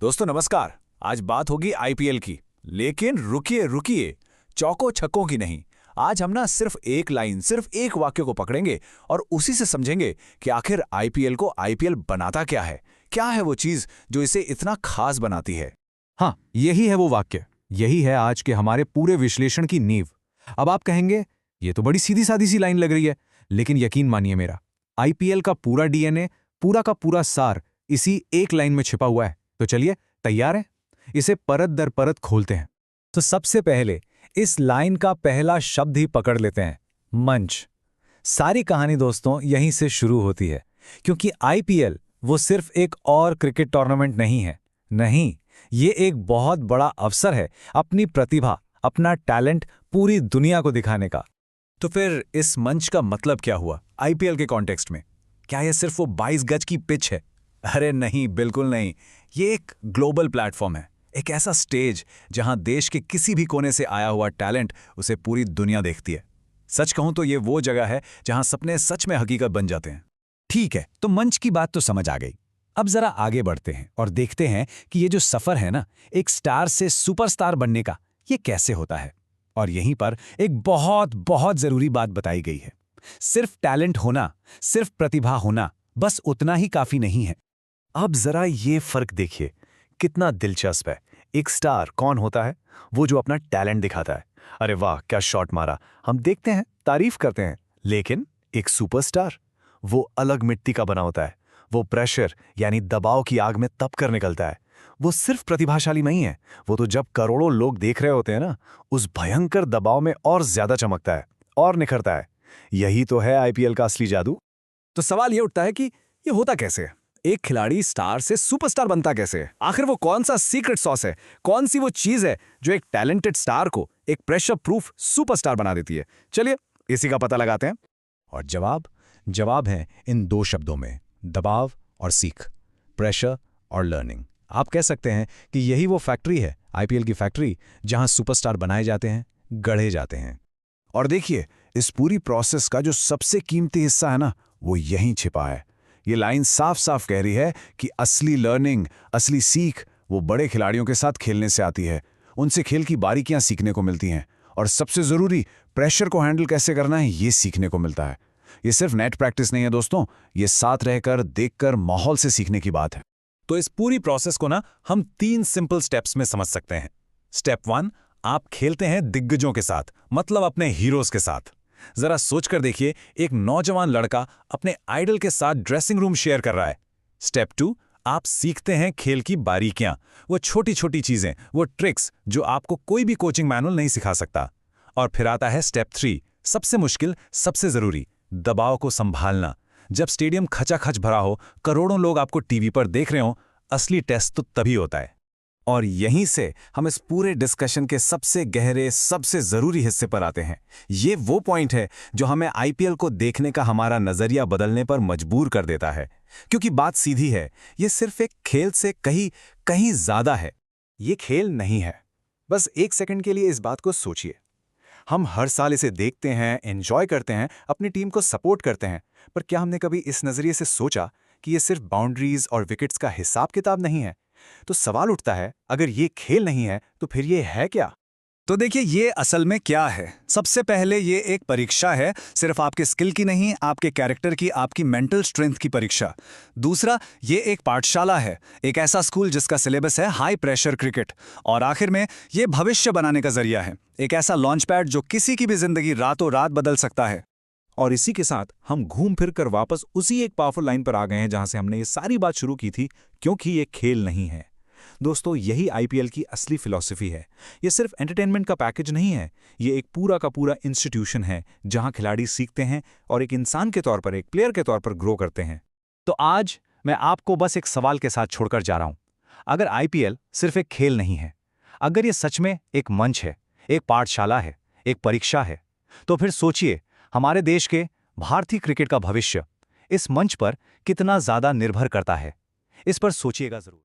दोस्तों नमस्कार। आज बात होगी आईपीएल की, लेकिन रुकिए रुकिए, चौको छक्कों की नहीं। आज हम ना सिर्फ एक लाइन, सिर्फ एक वाक्य को पकड़ेंगे और उसी से समझेंगे कि आखिर आईपीएल को आईपीएल बनाता क्या है वो चीज जो इसे इतना खास बनाती है। हाँ, यही है वो वाक्य, यही है आज के हमारे पूरे विश्लेषण की नींव। अब आप कहेंगे ये तो बड़ी सीधी सादी सी लाइन लग रही है, लेकिन यकीन मानिए मेरा, आईपीएल का पूरा डीएनए, पूरा का पूरा सार इसी एक लाइन में छिपा हुआ है। तो चलिए, तैयार हैं? इसे परत दर परत खोलते हैं। तो सबसे पहले इस लाइन का पहला शब्द ही पकड़ लेते हैं, मंच। सारी कहानी दोस्तों यहीं से शुरू होती है, क्योंकि आईपीएल वो सिर्फ एक और क्रिकेट टूर्नामेंट नहीं है। नहीं, ये एक बहुत बड़ा अवसर है अपनी प्रतिभा, अपना टैलेंट पूरी दुनिया को दिखाने का। तो फिर इस मंच का मतलब क्या हुआ आईपीएल के कॉन्टेक्स्ट में? क्या यह सिर्फ वो 22 गज की पिच है? अरे नहीं, बिल्कुल नहीं। ये एक ग्लोबल प्लेटफॉर्म है, एक ऐसा स्टेज जहां देश के किसी भी कोने से आया हुआ टैलेंट उसे पूरी दुनिया देखती है। सच कहूं तो ये वो जगह है जहां सपने सच में हकीकत बन जाते हैं। ठीक है, तो मंच की बात तो समझ आ गई। अब जरा आगे बढ़ते हैं और देखते हैं कि ये जो सफर है ना, एक स्टार से सुपरस्टार बनने का, ये कैसे होता है। और यहीं पर एक बहुत बहुत जरूरी बात बताई गई है। सिर्फ टैलेंट होना, सिर्फ प्रतिभा होना, बस उतना ही काफी नहीं है। अब जरा ये फर्क देखिए, कितना दिलचस्प है। एक स्टार कौन होता है? वो जो अपना टैलेंट दिखाता है। अरे वाह, क्या शॉट मारा, हम देखते हैं, तारीफ करते हैं। लेकिन एक सुपरस्टार, वो अलग मिट्टी का बना होता है। वो प्रेशर यानी दबाव की आग में तप कर निकलता है। वो सिर्फ प्रतिभाशाली नहीं है, वो तो जब करोड़ों लोग देख रहे होते हैं ना, उस भयंकर दबाव में और ज्यादा चमकता है और निखरता है। यही तो है आईपीएल का असली जादू। तो सवाल ये उठता है कि ये होता कैसे है? एक खिलाड़ी स्टार से सुपरस्टार बनता कैसे है? आखिर वो कौन सा सीक्रेट सॉस है, कौन सी वो चीज है जो एक टैलेंटेड स्टार को एक प्रेशर प्रूफ सुपरस्टार बना देती है? चलिए इसी का पता लगाते हैं। और जवाब है इन दो शब्दों में, दबाव और सीख, प्रेशर और लर्निंग। आप कह सकते हैं कि यही वो फैक्ट्री है, आईपीएल की फैक्ट्री, जहां सुपरस्टार बनाए जाते हैं, गढ़े जाते हैं। और देखिए, इस पूरी प्रोसेस का जो सबसे कीमती हिस्सा है ना, वो यहीं छिपा है। ये लाइन साफ साफ कह रही है कि असली लर्निंग, असली सीख वो बड़े खिलाड़ियों के साथ खेलने से आती है। उनसे खेल की बारीकियां सीखने को मिलती हैं, और सबसे जरूरी, प्रेशर को हैंडल कैसे करना है, ये सीखने को मिलता है। ये सिर्फ नेट प्रैक्टिस नहीं है दोस्तों, ये साथ रहकर, देखकर, माहौल से सीखने की बात है। तो इस पूरी प्रोसेस को ना हम 3 सिंपल स्टेप्स में समझ सकते हैं। स्टेप 1, आप खेलते हैं दिग्गजों के साथ, मतलब अपने हीरोज के साथ। जरा सोचकर देखिए, एक नौजवान लड़का अपने आइडल के साथ ड्रेसिंग रूम शेयर कर रहा है। स्टेप 2, आप सीखते हैं खेल की बारीकियां, वो छोटी छोटी चीजें, वो ट्रिक्स जो आपको कोई भी कोचिंग मैनुअल नहीं सिखा सकता। और फिर आता है स्टेप 3, सबसे मुश्किल, सबसे जरूरी, दबाव को संभालना। जब स्टेडियम खचाखच भरा हो, करोड़ों लोग आपको टीवी पर देख रहे हो, असली टेस्ट तो तभी होता है। और यहीं से हम इस पूरे डिस्कशन के सबसे गहरे, सबसे जरूरी हिस्से पर आते हैं। ये वो पॉइंट है जो हमें आईपीएल को देखने का हमारा नजरिया बदलने पर मजबूर कर देता है। क्योंकि बात सीधी है, ये सिर्फ एक खेल से कहीं ज्यादा है। ये खेल नहीं है। बस एक सेकंड के लिए इस बात को सोचिए। हम हर साल इसे देखते हैं, एंजॉय करते हैं, अपनी टीम को सपोर्ट करते हैं, पर क्या हमने कभी इस नजरिए से सोचा कि ये सिर्फ बाउंड्रीज और विकेट्स का हिसाब किताब नहीं है? तो सवाल उठता है, अगर ये खेल नहीं है तो फिर ये है क्या? तो देखिए, ये असल में क्या है। सबसे पहले ये एक परीक्षा है, सिर्फ आपके स्किल की नहीं, आपके कैरेक्टर की, आपकी मेंटल स्ट्रेंथ की परीक्षा। दूसरा, ये एक पाठशाला है, एक ऐसा स्कूल जिसका सिलेबस है हाई प्रेशर क्रिकेट। और आखिर में ये भविष्य बनाने का जरिया है, एक ऐसा लॉन्च पैड जो किसी की भी जिंदगी रातों रात बदल सकता है। और इसी के साथ हम घूम फिर कर वापस उसी एक पावरफुल लाइन पर आ गए हैं जहां से हमने ये सारी बात शुरू की थी, क्योंकि ये खेल नहीं है। दोस्तों, यही आईपीएल की असली फिलॉसफी है। ये सिर्फ एंटरटेनमेंट का पैकेज नहीं है, ये एक पूरा का पूरा इंस्टीट्यूशन है जहां खिलाड़ी सीखते हैं और एक इंसान के तौर पर, एक प्लेयर के तौर पर ग्रो करते हैं। तो आज मैं आपको बस एक सवाल के साथ छोड़कर जा रहा हूं। अगर आईपीएल सिर्फ एक खेल नहीं है, अगर ये सच में एक मंच है, एक पाठशाला है, एक परीक्षा है, तो फिर सोचिए, हमारे देश के, भारतीय क्रिकेट का भविष्य इस मंच पर कितना ज्यादा निर्भर करता है। इस पर सोचिएगा जरूर।